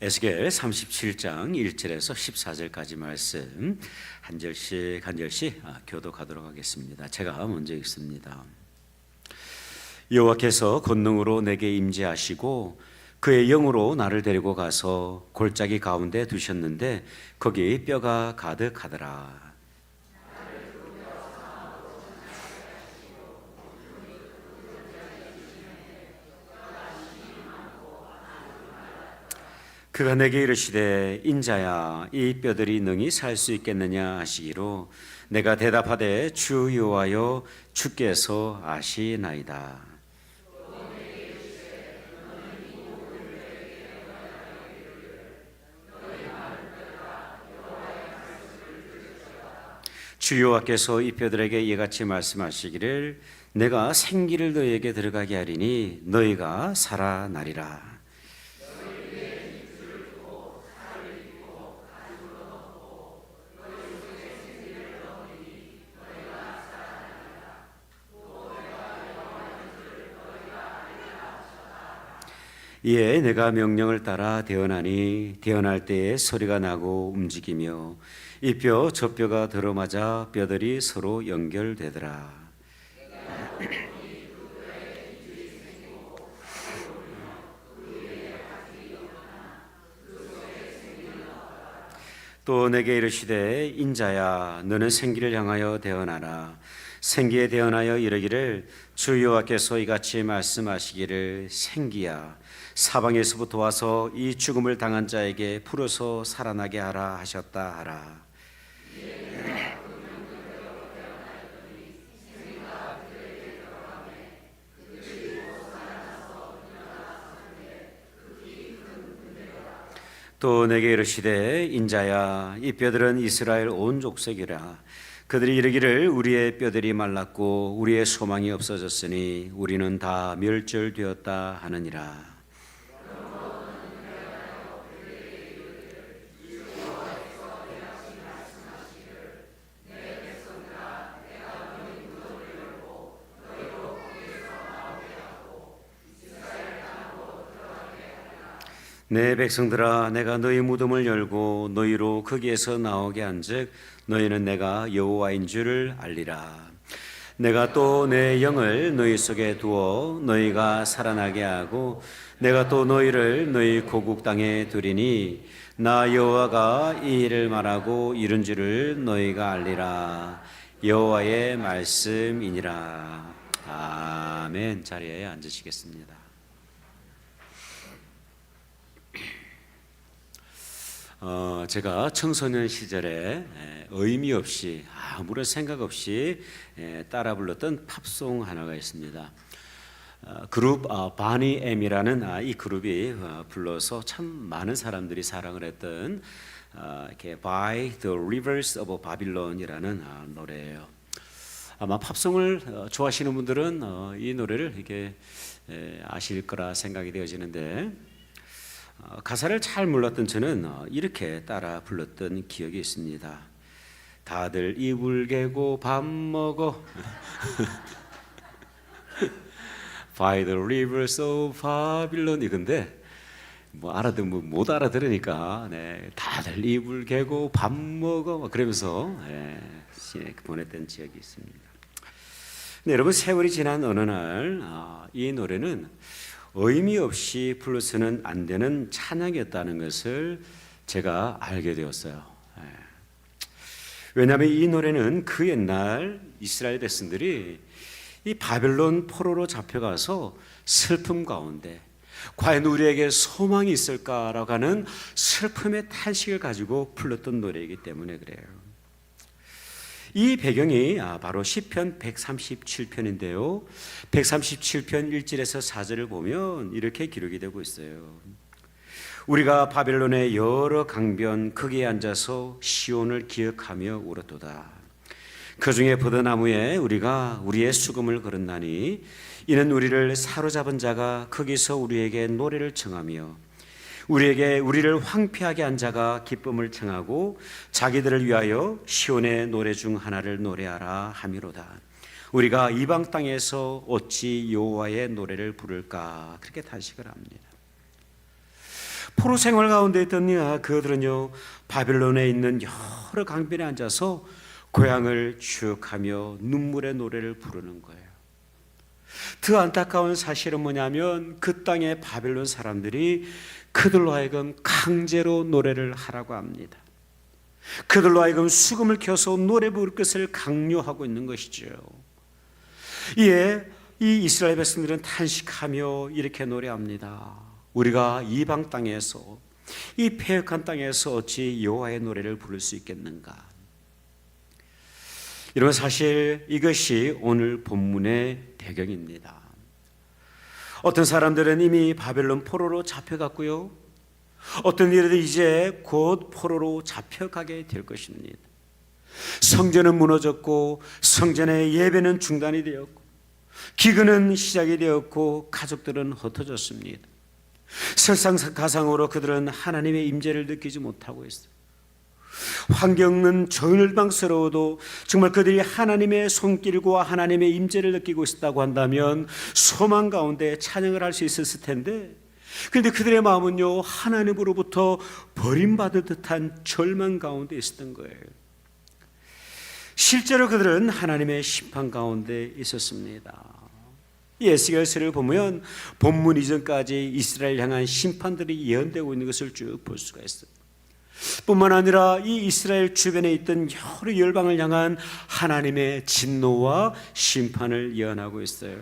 에스겔 37장 1절에서 14절까지 말씀 한 절씩 한 절씩 교독하도록 하겠습니다. 제가 먼저 읽습니다. 여호와께서 권능으로 내게 임재하시고 그의 영으로 나를 데리고 가서 골짜기 가운데 두셨는데 거기 뼈가 가득하더라. 그가 내게 이르시되 인자야 이 뼈들이 능히 살 수 있겠느냐 하시기로 내가 대답하되 주 여호와여 주께서 아시나이다. 주 여호와께서 이 뼈들에게 이같이 말씀하시기를 내가 생기를 너희에게 들어가게 하리니 너희가 살아나리라. 이에 내가 명령을 따라 대언하니 대언할 때에 소리가 나고 움직이며 이 뼈 저 뼈가 들어맞아 뼈들이 서로 연결되더라. 또 내게 이르시되 인자야 너는 생기를 향하여 대언하라. 생기에 대언하여 이르기를 주 여호와께서 이같이 말씀하시기를 생기야 사방에서부터 와서 이 죽음을 당한 자에게 풀어서 살아나게 하라 하셨다 하라. 또 내게 이르시되 인자야 이 뼈들은 이스라엘 온 족속이라. 그들이 이르기를 우리의 뼈들이 말랐고 우리의 소망이 없어졌으니 우리는 다 멸절되었다 하느니라. 내 백성들아 내가 너희 무덤을 열고 너희로 거기에서 나오게 한즉 너희는 내가 여호와인 줄을 알리라. 내가 또 내 영을 너희 속에 두어 너희가 살아나게 하고 내가 또 너희를 너희 고국 땅에 두리니 나 여호와가 이 일을 말하고 이룬 줄을 너희가 알리라. 여호와의 말씀이니라. 아멘. 자리에 앉으시겠습니다. 제가 청소년 시절에 의미 없이 아무런 생각 없이 따라 불렀던 팝송 하나가 있습니다. 그룹 바니 M이라는 이 그룹이 불러서 참 많은 사람들이 사랑을 했던 이렇게 By the Rivers of Babylon이라는 노래예요. 아마 팝송을 좋아하시는 분들은 이 노래를 이렇게 아실 거라 생각이 되어지는데 가사를 잘 몰랐던 저는 이렇게 따라 불렀던 기억이 있습니다. 다들 이불 개고 밥 먹어 By the rivers of Babylon 이건데 못 알아들으니까 다들 이불 개고 밥 먹어 그러면서 보냈던 기억이 있습니다. 근데 여러분 세월이 지난 어느 날 이 노래는 의미 없이 불러서는 안 되는 찬양이었다는 것을 제가 알게 되었어요. 왜냐하면 이 노래는 그 옛날 이스라엘 백성들이 이 바벨론 포로로 잡혀가서 슬픔 가운데 과연 우리에게 소망이 있을까라고 하는 슬픔의 탄식을 가지고 불렀던 노래이기 때문에 그래요. 이 배경이 바로 시편 137편인데요. 137편 1절에서 4절을 보면 이렇게 기록이 되고 있어요. 우리가 바벨론의 여러 강변 거기에 앉아서 시온을 기억하며 울었도다. 그 중에 버드나무에 우리가 우리의 수금을 걸었나니 이는 우리를 사로잡은 자가 거기서 우리에게 노래를 청하며 우리를 황폐하게 한 자가 기쁨을 청하고 자기들을 위하여 시온의 노래 중 하나를 노래하라 하미로다. 우리가 이방 땅에서 어찌 여호와의 노래를 부를까 그렇게 탄식을 합니다. 포로 생활 가운데 있던 그들은요 바빌론에 있는 여러 강변에 앉아서 고향을 추억하며 눈물의 노래를 부르는 거예요. 더 안타까운 사실은 뭐냐면 그 땅의 바빌론 사람들이 그들로 하여금 강제로 노래를 하라고 합니다. 그들로 하여금 수금을 켜서 노래 부를 것을 강요하고 있는 것이죠. 이에 이 이스라엘 백성들은 탄식하며 이렇게 노래합니다. 우리가 이방 땅에서, 이 패역한 땅에서 어찌 여호와의 노래를 부를 수 있겠는가. 여러분, 사실 이것이 오늘 본문의 배경입니다. 어떤 사람들은 이미 바벨론 포로로 잡혀갔고요, 어떤 이들은 이제 곧 포로로 잡혀가게 될 것입니다. 성전은 무너졌고 성전의 예배는 중단이 되었고 기근은 시작이 되었고 가족들은 흩어졌습니다. 설상가상으로 그들은 하나님의 임재를 느끼지 못하고 있어요. 환경은 절망스러워도 정말 그들이 하나님의 손길과 하나님의 임재를 느끼고 있었다고 한다면 소망 가운데 찬양을 할 수 있었을 텐데, 그런데 그들의 마음은요 하나님으로부터 버림받을 듯한 절망 가운데 있었던 거예요. 실제로 그들은 하나님의 심판 가운데 있었습니다. 이 에스겔서를 보면 본문 이전까지 이스라엘 향한 심판들이 예언되고 있는 것을 쭉 볼 수가 있어요. 뿐만 아니라 이 이스라엘 주변에 있던 여러 열방을 향한 하나님의 진노와 심판을 예언하고 있어요.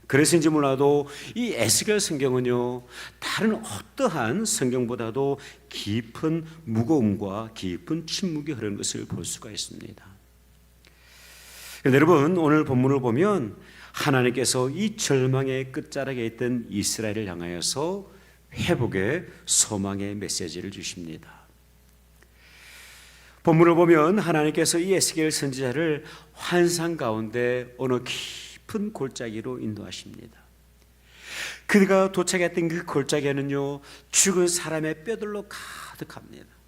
그래서인지 몰라도 이 에스겔 성경은요 다른 어떠한 성경보다도 깊은 무거움과 깊은 침묵이 흐르는 것을 볼 수가 있습니다. 여러분, 오늘 본문을 보면 하나님께서 이 절망의 끝자락에 있던 이스라엘을 향하여서 회복의 소망의 메시지를 주십니다. 본문을 보면 하나님께서 이 에스겔 선지자를 환상 가운데 어느 깊은 골짜기로 인도하십니다. 그가 도착했던 그 골짜기에는요 죽은 사람의 뼈들로 가득합니다.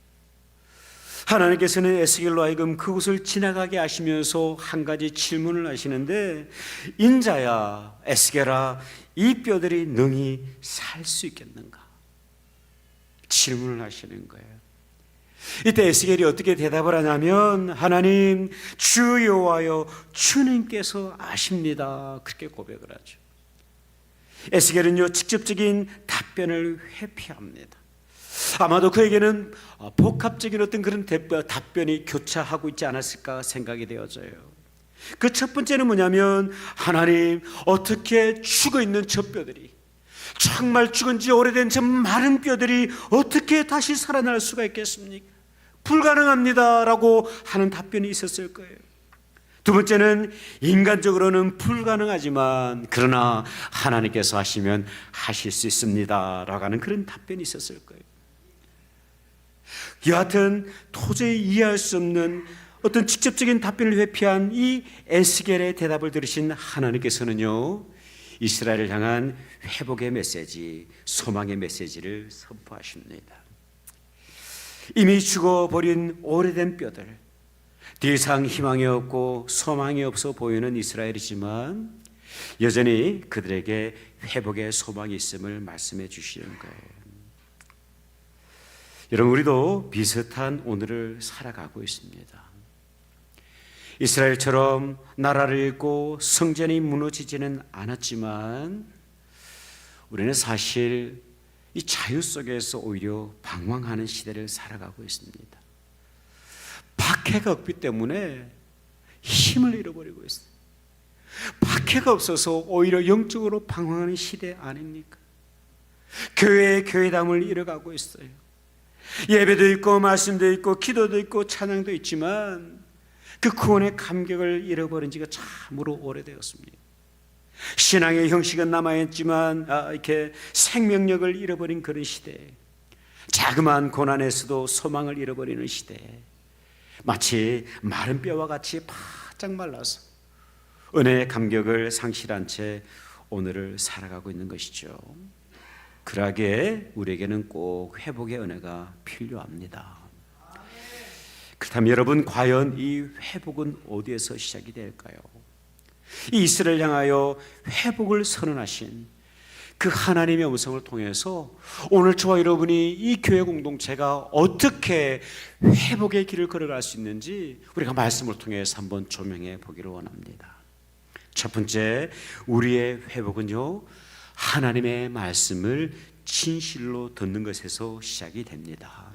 하나님께서는 에스겔로 하여금 그곳을 지나가게 하시면서 한 가지 질문을 하시는데, 인자야 에스겔아, 이 뼈들이 능히 살 수 있겠는가? 질문을 하시는 거예요. 이때 에스겔이 어떻게 대답을 하냐면, 하나님 주 여호와여 주님께서 아십니다, 그렇게 고백을 하죠. 에스겔은요 직접적인 답변을 회피합니다. 아마도 그에게는 복합적인 어떤 그런 답변이 교차하고 있지 않았을까 생각이 되어져요. 그 첫 번째는 뭐냐면, 하나님 어떻게 죽어있는 저 뼈들이, 정말 죽은 지 오래된 저 마른 뼈들이 어떻게 다시 살아날 수가 있겠습니까? 불가능합니다 라고 하는 답변이 있었을 거예요. 두 번째는 인간적으로는 불가능하지만 그러나 하나님께서 하시면 하실 수 있습니다 라고 하는 그런 답변이 있었을 거예요. 여하튼 도저히 이해할 수 없는 어떤 직접적인 답변을 회피한 이 에스겔의 대답을 들으신 하나님께서는요 이스라엘을 향한 회복의 메시지, 소망의 메시지를 선포하십니다. 이미 죽어버린 오래된 뼈들, 더 이상 희망이 없고 소망이 없어 보이는 이스라엘이지만 여전히 그들에게 회복의 소망이 있음을 말씀해 주시는 거예요. 여러분, 우리도 비슷한 오늘을 살아가고 있습니다. 이스라엘처럼 나라를 잃고 성전이 무너지지는 않았지만 우리는 사실 이 자유 속에서 오히려 방황하는 시대를 살아가고 있습니다. 박해가 없기 때문에 힘을 잃어버리고 있어요. 박해가 없어서 오히려 영적으로 방황하는 시대 아닙니까? 교회의 교회담을 잃어가고 있어요. 예배도 있고 말씀도 있고 기도도 있고 찬양도 있지만 그 구원의 감격을 잃어버린 지가 참으로 오래되었습니다. 신앙의 형식은 남아있지만 이렇게 생명력을 잃어버린 그런 시대, 자그마한 고난에서도 소망을 잃어버리는 시대, 마치 마른 뼈와 같이 바짝 말라서 은혜의 감격을 상실한 채 오늘을 살아가고 있는 것이죠. 그러기에 우리에게는 꼭 회복의 은혜가 필요합니다. 그렇다면 여러분, 과연 이 회복은 어디에서 시작이 될까요? 이 이스라엘 향하여 회복을 선언하신 그 하나님의 음성을 통해서 오늘 저와 여러분이 이 교회 공동체가 어떻게 회복의 길을 걸어갈 수 있는지 우리가 말씀을 통해서 한번 조명해 보기를 원합니다. 첫 번째, 우리의 회복은요, 하나님의 말씀을 진실로 듣는 것에서 시작이 됩니다.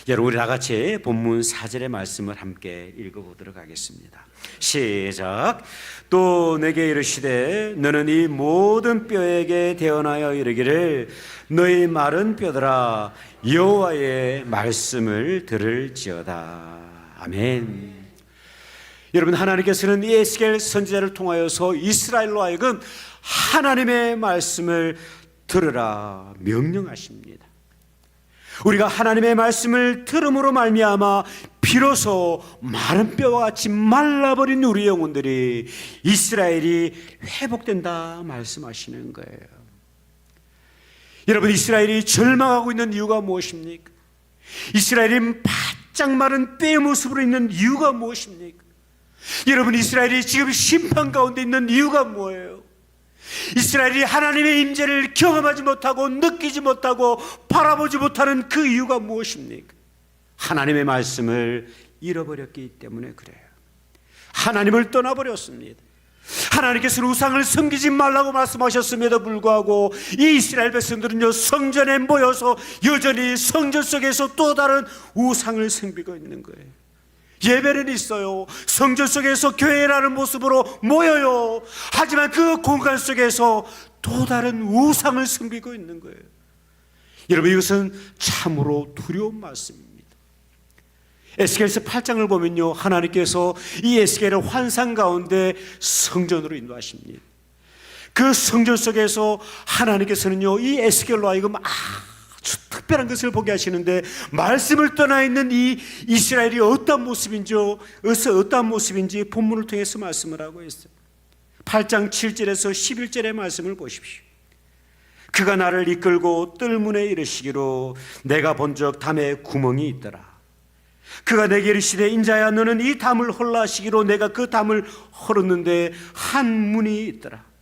여러분, 우리 다 같이 본문 4절의 말씀을 함께 읽어보도록 하겠습니다. 시작. 또 내게 이르시되 너는 이 모든 뼈에게 대언하여 이르기를 너희 마른 뼈들아 여호와의 말씀을 들을지어다. 아멘. 여러분, 하나님께서는 이 에스겔 선지자를 통하여서 이스라엘로 하여금 하나님의 말씀을 들으라 명령하십니다. 우리가 하나님의 말씀을 들음으로 말미암아 비로소 마른 뼈와 같이 말라버린 우리 영혼들이 이스라엘이 회복된다 말씀하시는 거예요. 여러분, 이스라엘이 절망하고 있는 이유가 무엇입니까? 이스라엘이 바짝 마른 뼈의 모습으로 있는 이유가 무엇입니까? 여러분, 이스라엘이 지금 심판 가운데 있는 이유가 뭐예요? 이스라엘이 하나님의 임재를 경험하지 못하고 느끼지 못하고 바라보지 못하는 그 이유가 무엇입니까? 하나님의 말씀을 잃어버렸기 때문에 그래요. 하나님을 떠나버렸습니다. 하나님께서는 우상을 섬기지 말라고 말씀하셨음에도 불구하고 이 이스라엘 백성들은요, 성전에 모여서 여전히 성전 속에서 또 다른 우상을 섬기고 있는 거예요. 예배는 있어요. 성전 속에서 교회라는 모습으로 모여요. 하지만 그 공간 속에서 또 다른 우상을 섬기고 있는 거예요. 여러분, 이것은 참으로 두려운 말씀입니다. 에스겔서 8장을 보면요, 하나님께서 이 에스겔을 환상 가운데 성전으로 인도하십니다. 그 성전 속에서 하나님께서는요, 이 에스겔로 하여금 아주 특별한 것을 보게 하시는데, 말씀을 떠나 있는 이 이스라엘이 어떤 모습인지 본문을 통해서 말씀을 하고 있어요. 8장 7절에서 11절의 말씀을 보십시오. 그가 나를 이끌고 뜰문에 이르시기로 내가 본적 담에 구멍이 있더라. 그가 내게 이르시되 인자야 너는 이 담을 헐라 하시기로 내가 그 담을 헐었는데 한 문이 있더라.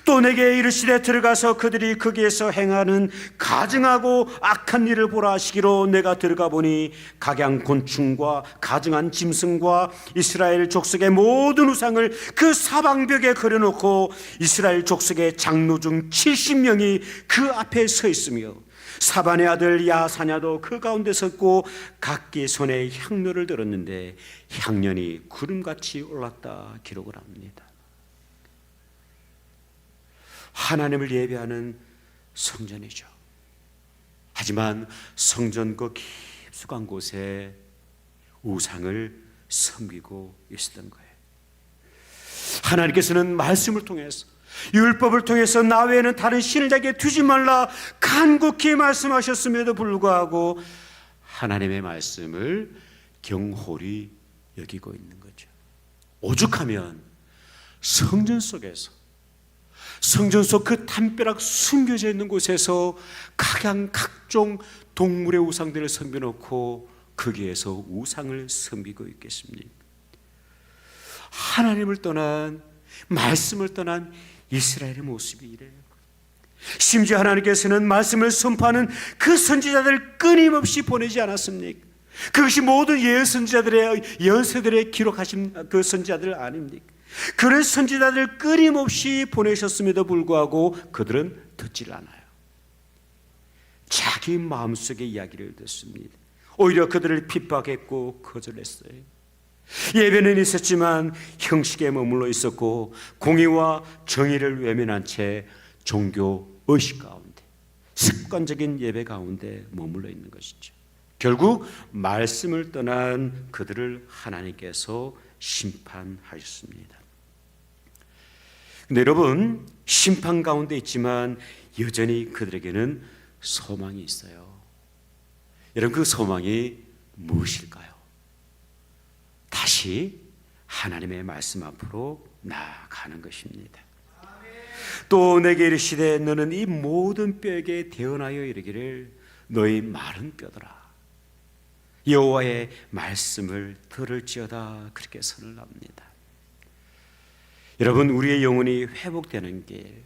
또 내게 이르시되 들어가서 그들이 거기에서 행하는 가증하고 악한 일을 보라 하시기로 내가 들어가 보니 각양 곤충과 가증한 짐승과 이스라엘 족속의 모든 우상을 그 사방벽에 그려놓고 이스라엘 족속의 장로 중 70명이 그 앞에 서 있으며 사반의 아들 야사냐도 그 가운데 섰고 각기 손에 향료를 들었는데 향년이 구름같이 올랐다 기록을 합니다. 하나님을 예배하는 성전이죠. 하지만 성전 그 깊숙한 곳에 우상을 섬기고 있었던 거예요. 하나님께서는 말씀을 통해서, 율법을 통해서 나 외에는 다른 신을 자기에 두지 말라 간곡히 말씀하셨음에도 불구하고 하나님의 말씀을 경홀히 여기고 있는 거죠. 오죽하면 성전 속에서, 성전 속 그 담벼락 숨겨져 있는 곳에서 각종 동물의 우상들을 섬겨놓고 거기에서 우상을 섬기고 있겠습니까? 하나님을 떠난, 말씀을 떠난 이스라엘의 모습이 이래요. 심지어 하나님께서는 말씀을 선포하는 그 선지자들을 끊임없이 보내지 않았습니까? 그것이 모든 예언선지자들의 연세들에 기록하신 그 선지자들 아닙니까? 그런 선지자들을 끊임없이 보내셨음에도 불구하고 그들은 듣질 않아요. 자기 마음속의 이야기를 듣습니다. 오히려 그들을 핍박했고 거절했어요. 예배는 있었지만 형식에 머물러 있었고 공의와 정의를 외면한 채 종교 의식 가운데, 습관적인 예배 가운데 머물러 있는 것이죠. 결국 말씀을 떠난 그들을 하나님께서 심판하셨습니다. 근데 여러분, 심판 가운데 있지만 여전히 그들에게는 소망이 있어요. 여러분, 그 소망이 무엇일까요? 다시 하나님의 말씀 앞으로 나아가는 것입니다. 또 내게 이르시되 너는 이 모든 뼈에게 대언하여 이르기를 너희 마른 뼈들아 여호와의 말씀을 들을지어다, 그렇게 선을 합니다. 여러분, 우리의 영혼이 회복되는 길,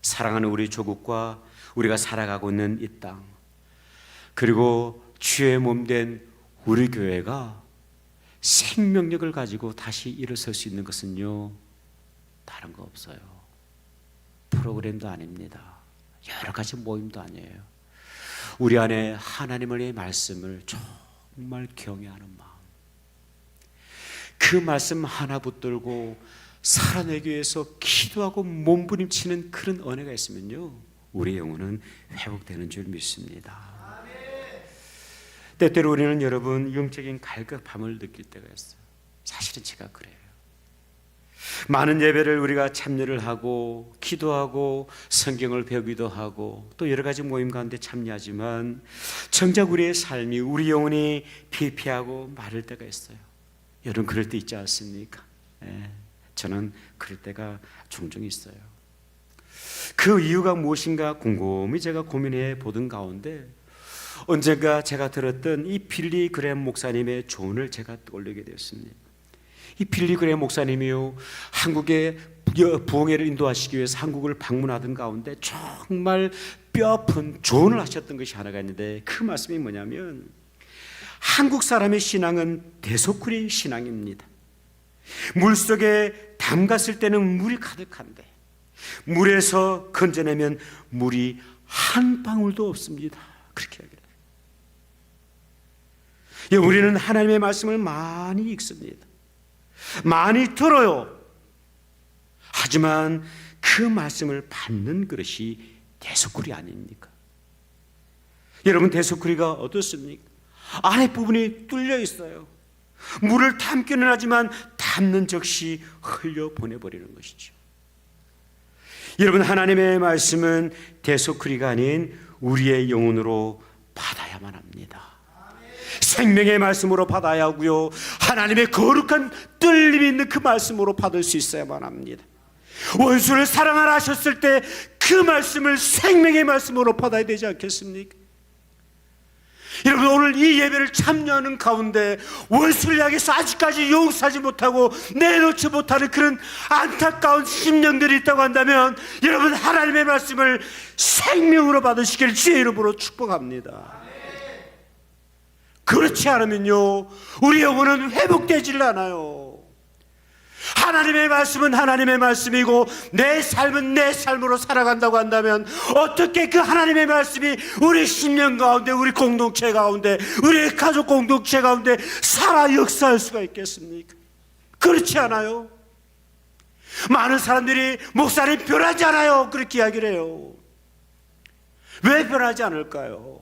사랑하는 우리 조국과 우리가 살아가고 있는 이 땅, 그리고 주의 몸된 우리 교회가 생명력을 가지고 다시 일어설 수 있는 것은요, 다른 거 없어요. 프로그램도 아닙니다. 여러 가지 모임도 아니에요. 우리 안에 하나님의 말씀을 정말 경외하는 마음, 그 말씀 하나 붙들고 살아내기 위해서 기도하고 몸부림치는 그런 은혜가 있으면요, 우리 영혼은 회복되는 줄 믿습니다. 때때로 우리는 여러분 영적인 갈급함을 느낄 때가 있어요. 사실은 제가 그래요. 많은 예배를 우리가 참여를 하고 기도하고 성경을 배우기도 하고 또 여러 가지 모임 가운데 참여하지만 정작 우리의 삶이, 우리 영혼이 피폐하고 마를 때가 있어요. 여러분 그럴 때 있지 않습니까? 저는 그럴 때가 종종 있어요. 그 이유가 무엇인가 곰곰이 제가 고민해 보던 가운데 언젠가 제가 들었던 이 빌리 그레엄 목사님의 조언을 제가 떠올리게 되었습니다. 이 빌리 그레엄 목사님이요, 한국의 부흥회를 인도하시기 위해서 한국을 방문하던 가운데 정말 뼈아픈 조언을 하셨던 것이 하나가 있는데, 그 말씀이 뭐냐면 한국 사람의 신앙은 대소쿠리 신앙입니다. 물속에 담갔을 때는 물이 가득한데 물에서 건져내면 물이 한 방울도 없습니다. 그렇게 이야기해요. 우리는 하나님의 말씀을 많이 읽습니다. 많이 들어요. 하지만 그 말씀을 받는 그릇이 대소쿠리 아닙니까? 여러분 대소쿠리가 어떻습니까? 아랫부분이 뚫려 있어요. 물을 담기는 하지만 담는 즉시 흘려 보내버리는 것이죠. 여러분 하나님의 말씀은 대소쿠리가 아닌 우리의 영혼으로 받아야만 합니다. 생명의 말씀으로 받아야 하고요, 하나님의 거룩한 뜰림이 있는 그 말씀으로 받을 수 있어야만 합니다. 원수를 사랑하라 하셨을 때 그 말씀을 생명의 말씀으로 받아야 되지 않겠습니까? 여러분 오늘 이 예배를 참여하는 가운데 원수를 향해서 아직까지 용서하지 못하고 내놓지 못하는 그런 안타까운 심령들이 있다고 한다면 여러분 하나님의 말씀을 생명으로 받으시길 주의 이름으로 축복합니다. 그렇지 않으면요, 우리 영혼은 회복되질 않아요. 하나님의 말씀은 하나님의 말씀이고 내 삶은 내 삶으로 살아간다고 한다면 어떻게 그 하나님의 말씀이 우리 심령 가운데, 우리 공동체 가운데, 우리 가족 공동체 가운데 살아 역사할 수가 있겠습니까? 그렇지 않아요. 많은 사람들이 목사님 변하지 않아요, 그렇게 이야기를 해요. 왜 변하지 않을까요?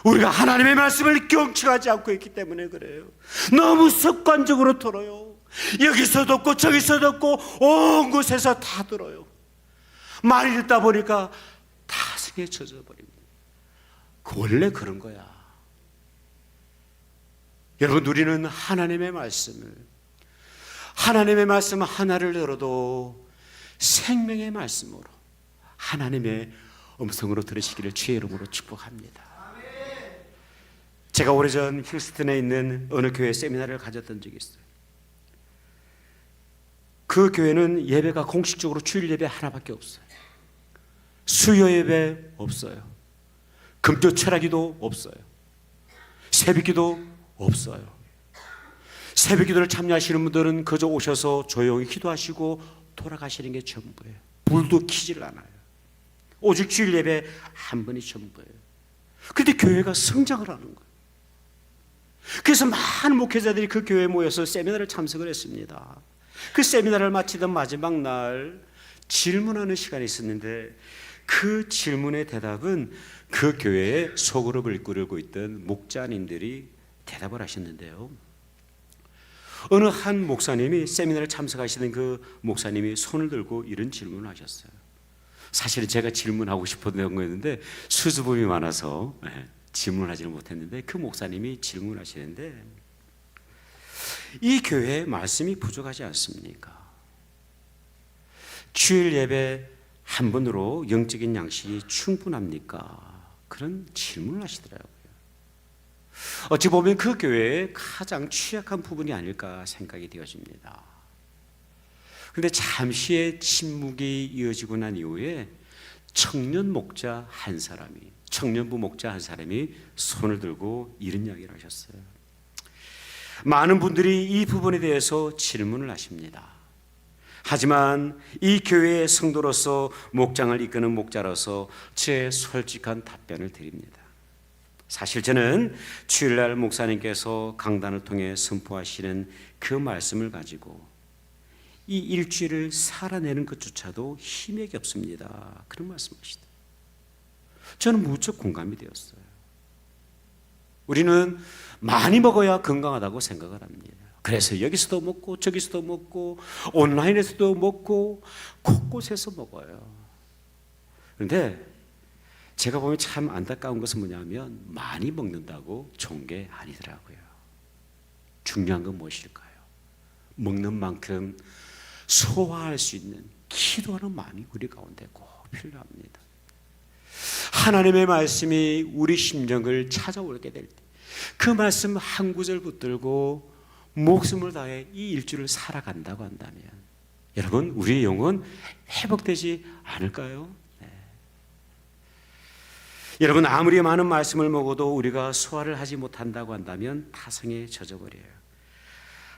우리가 하나님의 말씀을 경청하지 않고 있기 때문에 그래요. 너무 습관적으로 들어요. 여기서 듣고 저기서 듣고 온 곳에서 다 들어요. 많이 듣다 보니까 다 스며쳐져 버립니다. 원래 그런 거야. 여러분 우리는 하나님의 말씀 하나를 들어도 생명의 말씀으로 하나님의 음성으로 들으시기를 주의 이름으로 축복합니다. 제가 오래전 휴스턴에 있는 어느 교회 세미나를 가졌던 적이 있어요. 그 교회는 예배가 공식적으로 주일 예배 하나밖에 없어요. 수요 예배 없어요. 금토 철학기도 없어요. 새벽기도 없어요. 새벽기도를 참여하시는 분들은 그저 오셔서 조용히 기도하시고 돌아가시는 게 전부예요. 불도 켜질 않아요. 오직 주일 예배 한 번이 전부예요. 그런데 교회가 성장을 하는 거예요. 그래서 많은 목회자들이 그 교회에 모여서 세미나를 참석을 했습니다. 그 세미나를 마치던 마지막 날 질문하는 시간이 있었는데 그 질문의 대답은 그 교회에 소그룹을 이끌고 있던 목자님들이 대답을 하셨는데요, 어느 한 목사님이, 세미나를 참석하시던 그 목사님이 손을 들고 이런 질문을 하셨어요. 사실은 제가 질문하고 싶었던 거였는데 수줍음이 많아서 질문을 하지는 못했는데 그 목사님이 질문하시는데, 이 교회에 말씀이 부족하지 않습니까? 주일 예배 한 번으로 영적인 양식이 충분합니까? 그런 질문을 하시더라고요. 어찌 보면 그 교회의 가장 취약한 부분이 아닐까 생각이 되어집니다. 그런데 잠시의 침묵이 이어지고 난 이후에 청년부 목자 한 사람이 손을 들고 이런 이야기를 하셨어요. 많은 분들이 이 부분에 대해서 질문을 하십니다. 하지만 이 교회의 성도로서 목장을 이끄는 목자로서 제 솔직한 답변을 드립니다. 사실 저는 주일날 목사님께서 강단을 통해 선포하시는 그 말씀을 가지고 이 일주일을 살아내는 것조차도 힘이 없습니다. 그런 말씀하시다. 저는 무척 공감이 되었어요. 우리는 많이 먹어야 건강하다고 생각을 합니다. 그래서 여기서도 먹고 저기서도 먹고 온라인에서도 먹고 곳곳에서 먹어요. 그런데 제가 보면 참 안타까운 것은 뭐냐면 많이 먹는다고 좋은 게 아니더라고요. 중요한 건 무엇일까요? 먹는 만큼 소화할 수 있는 기도하는 마음이 우리 가운데 꼭 필요합니다. 하나님의 말씀이 우리 심령을 찾아오게 될 때 그 말씀 한 구절 붙들고 목숨을 다해 이 일주를 살아간다고 한다면 여러분 우리의 영혼 회복되지 않을까요? 네. 여러분 아무리 많은 말씀을 먹어도 우리가 소화를 하지 못한다고 한다면 타성에 젖어버려요.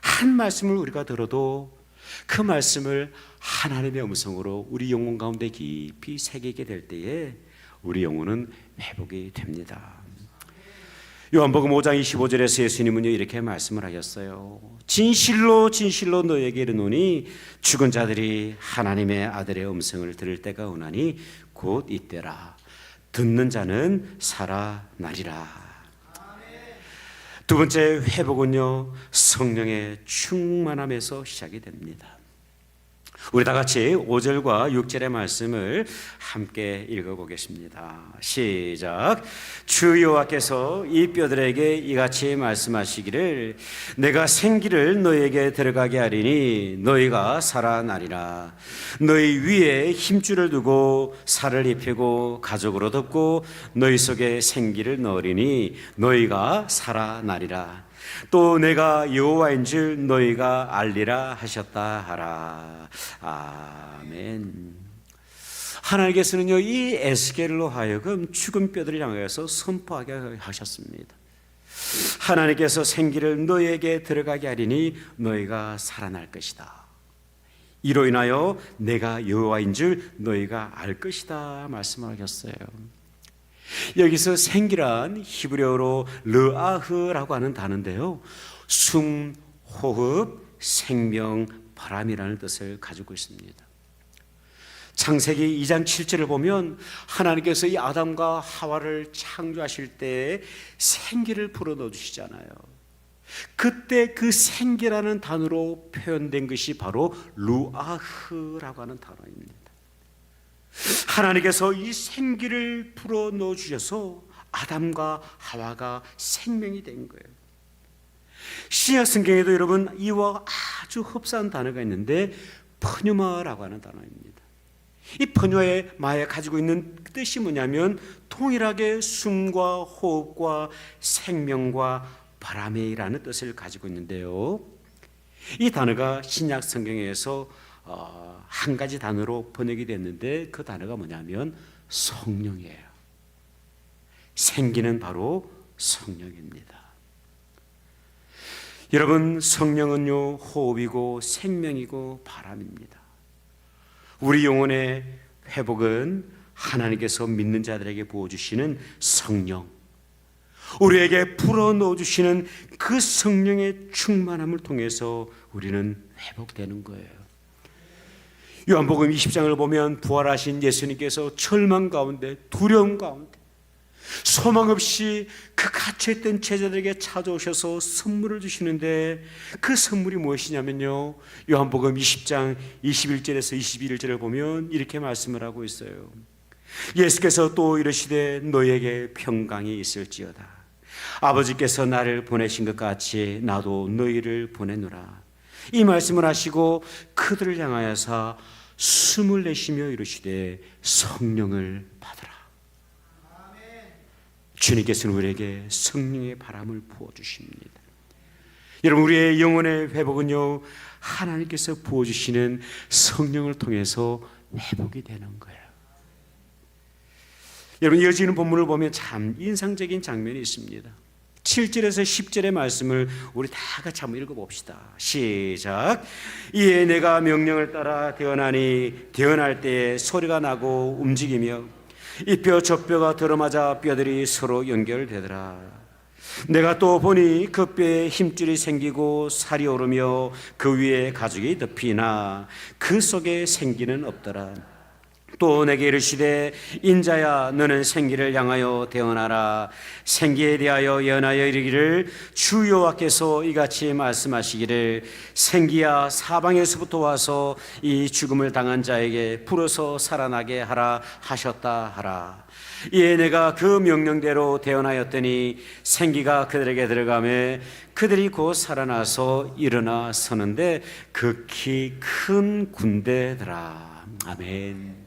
한 말씀을 우리가 들어도 그 말씀을 하나님의 음성으로 우리 영혼 가운데 깊이 새기게 될 때에 우리 영혼은 회복이 됩니다. 요한복음 5장 25절에서 예수님은요 이렇게 말씀을 하셨어요. 진실로 진실로 너희에게 이르노니 죽은 자들이 하나님의 아들의 음성을 들을 때가 오나니 곧 이때라. 듣는 자는 살아나리라. 두 번째 회복은요 성령의 충만함에서 시작이 됩니다. 우리 다 같이 5절과 6절의 말씀을 함께 읽어보겠습니다. 시작. 주 여호와께서 이 뼈들에게 이같이 말씀하시기를 내가 생기를 너희에게 들어가게 하리니 너희가 살아나리라. 너희 위에 힘줄을 두고 살을 입히고 가죽으로 덮고 너희 속에 생기를 넣으리니 너희가 살아나리라. 또 내가 여호와인 줄 너희가 알리라 하셨다 하라. 아멘. 하나님께서는요 이 에스겔로 하여금 죽은 뼈들을 향해서 선포하게 하셨습니다. 하나님께서 생기를 너희에게 들어가게 하리니 너희가 살아날 것이다. 이로 인하여 내가 여호와인 줄 너희가 알 것이다 말씀하셨어요. 여기서 생기란 히브리어로 르아흐라고 하는 단어인데요 숨, 호흡, 생명, 바람이라는 뜻을 가지고 있습니다. 창세기 2장 7절을 보면 하나님께서 이 아담과 하와를 창조하실 때 생기를 불어넣어 주시잖아요. 그때 그 생기라는 단어로 표현된 것이 바로 루아흐라고 하는 단어입니다. 하나님께서 이 생기를 불어넣어 주셔서 아담과 하와가 생명이 된 거예요. 신약 성경에도 여러분 이와 아주 흡사한 단어가 있는데 푸뉴마라고 하는 단어입니다. 이 푸뉴마의 마에 가지고 있는 뜻이 뭐냐면 동일하게 숨과 호흡과 생명과 바람이라는 뜻을 가지고 있는데요. 이 단어가 신약 성경에서 한 가지 단어로 번역이 됐는데 그 단어가 뭐냐면 성령이에요. 생기는 바로 성령입니다. 여러분 성령은요 호흡이고 생명이고 바람입니다. 우리 영혼의 회복은 하나님께서 믿는 자들에게 부어주시는 성령, 우리에게 불어넣어 주시는 그 성령의 충만함을 통해서 우리는 회복되는 거예요. 요한복음 20장을 보면 부활하신 예수님께서 절망 가운데 두려움 가운데 소망 없이 그 갇혀있던 제자들에게 찾아오셔서 선물을 주시는데 그 선물이 무엇이냐면요 요한복음 20장 21절에서 21절을 보면 이렇게 말씀을 하고 있어요. 예수께서 또 이르시되 너희에게 평강이 있을지어다. 아버지께서 나를 보내신 것 같이 나도 너희를 보내노라. 이 말씀을 하시고 그들을 향하여서 숨을 내쉬며 이르시되 성령을 받으라. 주님께서는 우리에게 성령의 바람을 부어주십니다. 여러분, 우리의 영혼의 회복은요, 하나님께서 부어주시는 성령을 통해서 회복이 되는 거예요. 여러분, 이어지는 본문을 보면 참 인상적인 장면이 있습니다. 7절에서 10절의 말씀을 우리 다 같이 한번 읽어봅시다. 시작. 이에 내가 명령을 따라 태어나니 태어날 때에 소리가 나고 움직이며 이 뼈 저 뼈가 들어맞아 뼈들이 서로 연결되더라. 내가 또 보니 그 뼈에 힘줄이 생기고 살이 오르며 그 위에 가죽이 덮이나 그 속에 생기는 없더라. 또 내게 이르시되 인자야 너는 생기를 향하여 태어나라. 생기에 대하여 예언하여 이르기를 주 여호와께서 이같이 말씀하시기를 생기야 사방에서부터 와서 이 죽음을 당한 자에게 불어서 살아나게 하라 하셨다 하라. 이에 내가 그 명령대로 태어나였더니 생기가 그들에게 들어가매 그들이 곧 살아나서 일어나 서는데 극히 큰 군대더라. 아멘.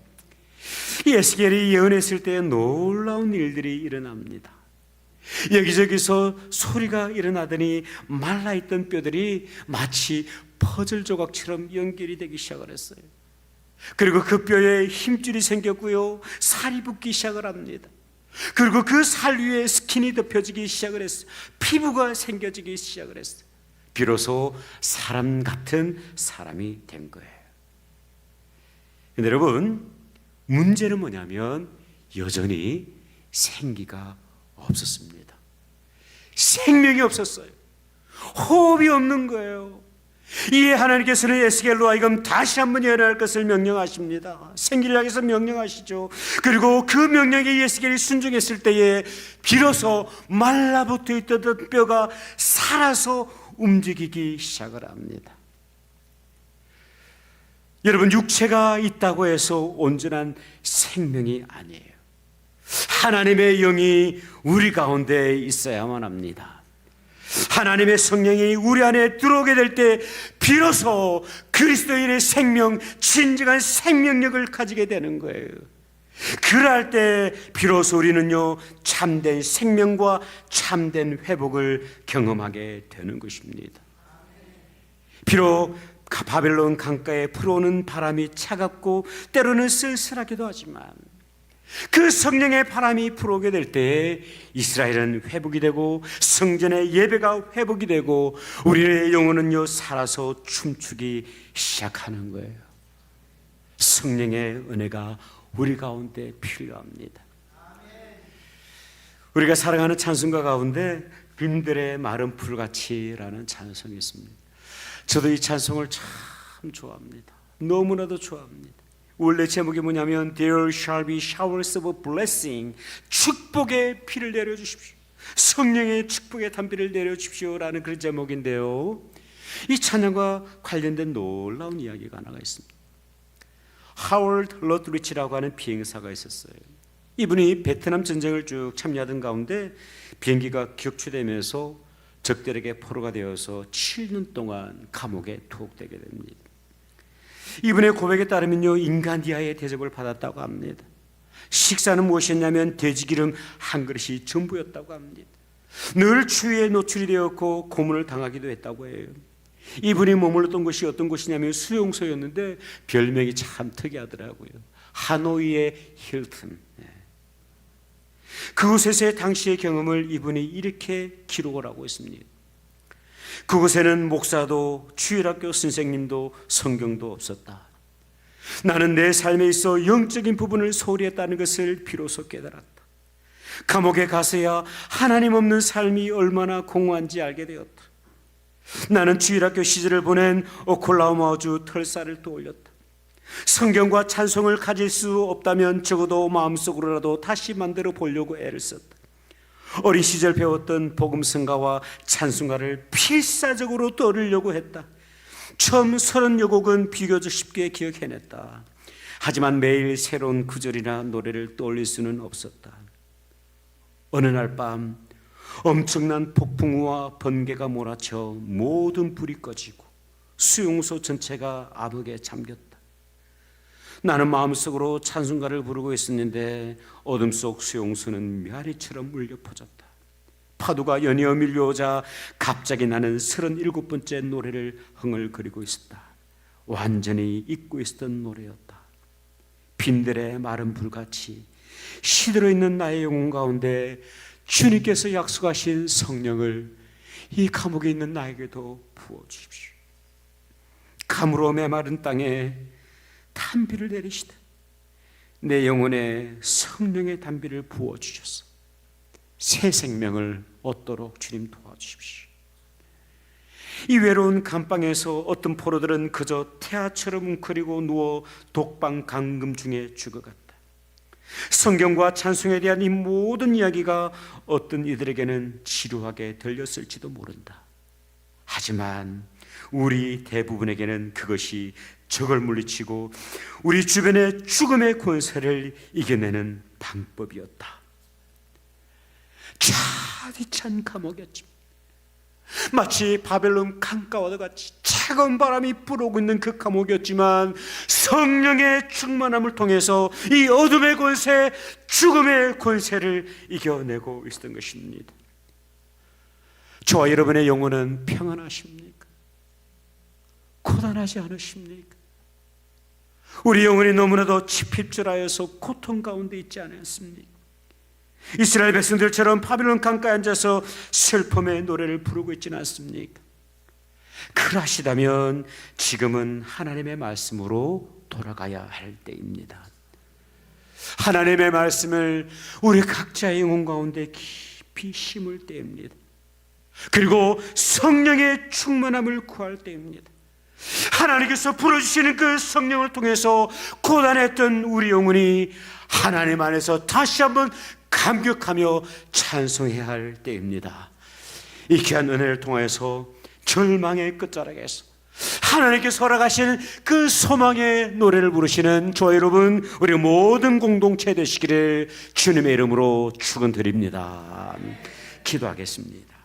에스겔이 예언했을 때 놀라운 일들이 일어납니다. 여기저기서 소리가 일어나더니 말라있던 뼈들이 마치 퍼즐 조각처럼 연결이 되기 시작을 했어요. 그리고 그 뼈에 힘줄이 생겼고요, 살이 붙기 시작을 합니다. 그리고 그 살 위에 스킨이 덮여지기 시작을 했어요. 피부가 생겨지기 시작을 했어요. 비로소 사람 같은 사람이 된 거예요. 근데 여러분, 문제는 뭐냐면 여전히 생기가 없었습니다. 생명이 없었어요. 호흡이 없는 거예요. 이에 하나님께서는 에스겔로 하여금 다시 한번 예언할 것을 명령하십니다. 생기를 향해서 명령하시죠. 그리고 그 명령에 에스겔이 순종했을 때에 비로소 말라붙어 있던 뼈가 살아서 움직이기 시작을 합니다. 여러분, 육체가 있다고 해서 온전한 생명이 아니에요. 하나님의 영이 우리 가운데 있어야만 합니다. 하나님의 성령이 우리 안에 들어오게 될 때 비로소 그리스도인의 생명, 진정한 생명력을 가지게 되는 거예요. 그럴 때 비로소 우리는요, 참된 생명과 참된 회복을 경험하게 되는 것입니다. 비록 바벨론 강가에 불어오는 바람이 차갑고 때로는 쓸쓸하기도 하지만 그 성령의 바람이 불어오게 될 때 이스라엘은 회복이 되고 성전의 예배가 회복이 되고 우리의 영혼은요, 살아서 춤추기 시작하는 거예요. 성령의 은혜가 우리 가운데 필요합니다. 우리가 사랑하는 찬송가 가운데 빈들의 마른 풀같이라는 찬송이 있습니다. 저도 이 찬송을 참 좋아합니다. 너무나도 좋아합니다. 원래 제목이 뭐냐면 There shall be showers of blessing, 축복의 비를 내려주십시오, 성령의 축복의 단비를 내려주십시오 라는 그런 제목인데요, 이 찬양과 관련된 놀라운 이야기가 하나가 있습니다. 하워드 러드리치라고 하는 비행사가 있었어요. 이분이 베트남 전쟁을 쭉 참여하던 가운데 비행기가 격추되면서 적들에게 포로가 되어서 7년 동안 감옥에 투옥되게 됩니다. 이분의 고백에 따르면요, 인간디아의 대접을 받았다고 합니다. 식사는 무엇이었냐면 돼지기름 한 그릇이 전부였다고 합니다. 늘 추위에 노출이 되었고 고문을 당하기도 했다고 해요. 이분이 머물렀던 곳이 어떤 곳이냐면 수용소였는데 별명이 참 특이하더라고요. 하노이의 힐튼. 그곳에서의 당시의 경험을 이분이 이렇게 기록을 하고 있습니다. 그곳에는 목사도 주일학교 선생님도 성경도 없었다. 나는 내 삶에 있어 영적인 부분을 소홀히 했다는 것을 비로소 깨달았다. 감옥에 가서야 하나님 없는 삶이 얼마나 공허한지 알게 되었다. 나는 주일학교 시절을 보낸 오클라호마주 털사를 떠올렸다. 성경과 찬송을 가질 수 없다면 적어도 마음속으로라도 다시 만들어 보려고 애를 썼다. 어린 시절 배웠던 복음성가와 찬송가를 필사적으로 떠올리려고 했다. 처음 30여 곡은 비교적 쉽게 기억해냈다. 하지만 매일 새로운 구절이나 노래를 떠올릴 수는 없었다. 어느 날 밤 엄청난 폭풍우와 번개가 몰아쳐 모든 불이 꺼지고 수용소 전체가 암흑에 잠겼다. 나는 마음속으로 찬송가를 부르고 있었는데 어둠 속 수용소는 메아리처럼 울려 퍼졌다. 파도가 연이어 밀려오자 갑자기 나는 37번째 노래를 흥얼거리고 있었다. 완전히 잊고 있었던 노래였다. 빈들의 마른 불같이 시들어 있는 나의 영혼 가운데 주님께서 약속하신 성령을 이 감옥에 있는 나에게도 부어주십시오. 감으로 메마른 땅에 단비를 내리시되 내 영혼에 성령의 단비를 부어주셔서 새 생명을 얻도록 주님 도와주십시오. 이 외로운 감방에서 어떤 포로들은 그저 태아처럼 웅크리고 누워 독방 감금 중에 죽어갔다. 성경과 찬송에 대한 이 모든 이야기가 어떤 이들에게는 지루하게 들렸을지도 모른다. 하지만 우리 대부분에게는 그것이 적을 물리치고 우리 주변의 죽음의 권세를 이겨내는 방법이었다. 차디찬 감옥이었지. 마치 바벨론 강가와도 같이 차가운 바람이 불어오고 있는 그 감옥이었지만 성령의 충만함을 통해서 이 어둠의 권세, 죽음의 권세를 이겨내고 있었던 것입니다. 저와 여러분의 영혼은 평안하십니까? 고단하지 않으십니까? 우리 영혼이 너무나도 집필절하여서 고통 가운데 있지 않았습니까? 이스라엘 백성들처럼 바빌론 강가에 앉아서 슬픔의 노래를 부르고 있지는 않습니까? 그러시다면 지금은 하나님의 말씀으로 돌아가야 할 때입니다. 하나님의 말씀을 우리 각자의 영혼 가운데 깊이 심을 때입니다. 그리고 성령의 충만함을 구할 때입니다. 하나님께서 불어주시는 그 성령을 통해서 고단했던 우리 영혼이 하나님 안에서 다시 한번 감격하며 찬송해야 할 때입니다. 이 귀한 은혜를 통해서 절망의 끝자락에서 하나님께서 허락하신 그 소망의 노래를 부르시는 저와 여러분, 우리 모든 공동체 되시기를 주님의 이름으로 축원드립니다. 기도하겠습니다.